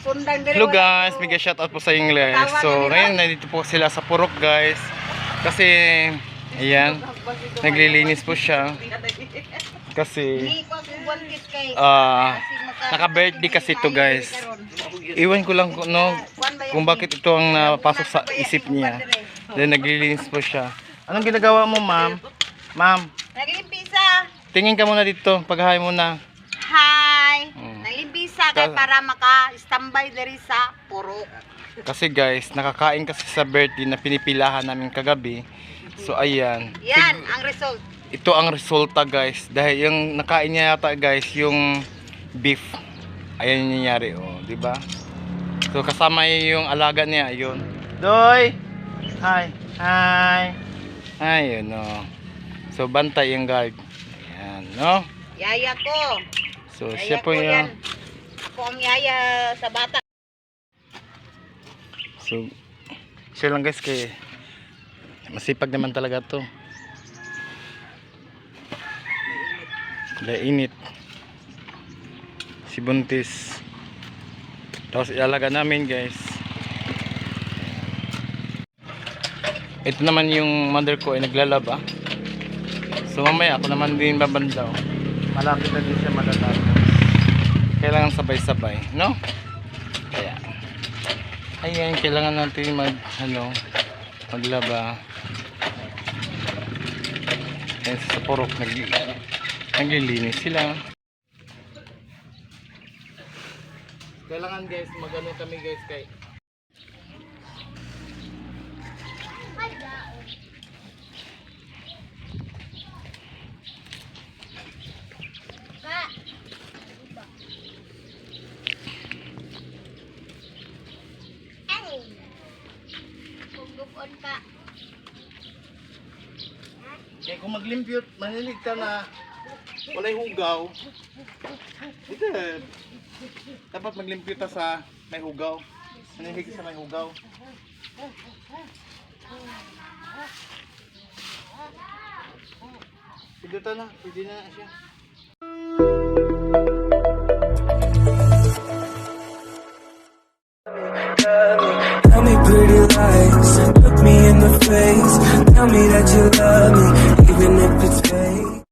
Hello guys, mega shoutout po sa inyo guys. So ngayon nandito po sila sa Purok guys. Kasi ayan, naglilinis po siya. Kasi naka-birthday kasi ito guys. Iwan ko lang kung bakit ito ang napasok sa isip niya. Then naglilinis po siya. Anong ginagawa mo, ma'am? Ma'am, naglimpisa. tingin ka muna dito, paghahay muna. Hi. Naglimpisa kay para maka-standby diri sa Purok. Kasi guys, nakakain kasi sa birthday na pinipilahan namin kagabi. So ayan. Yan ang result. Ito ang resulta guys. Dahil yung nakain niya yata guys, yung beef. Ayan yung nangyari, oh, di ba? So kasama yung alaga niya, yun. Doy! Hi! Hi! Ayun, oh. So bantay yung guard. Ayan, no? Yaya ko. So Yaya siya po ko yung... yan. Ako ang yaya sa bata. So siya lang guys, kay masipag naman talaga to. Dahil init. Si Buntis. Tapos ialaga namin guys. Ito naman yung mother ko ay naglalaba. So mamaya ako naman din babandaw. Malapit na din siya malalaba. Kailangan sabay-sabay, no? Kaya ayan, kailangan natin maglaba. Ayan, sa Purok naglilinis sila. Kailangan guys, magano kami guys kay kaya kung maglimpyot, maniligta na walay hugaw. Dito, dapat maglimpyot sa may hugaw. Manilig sa may hugaw. Pwede na siya.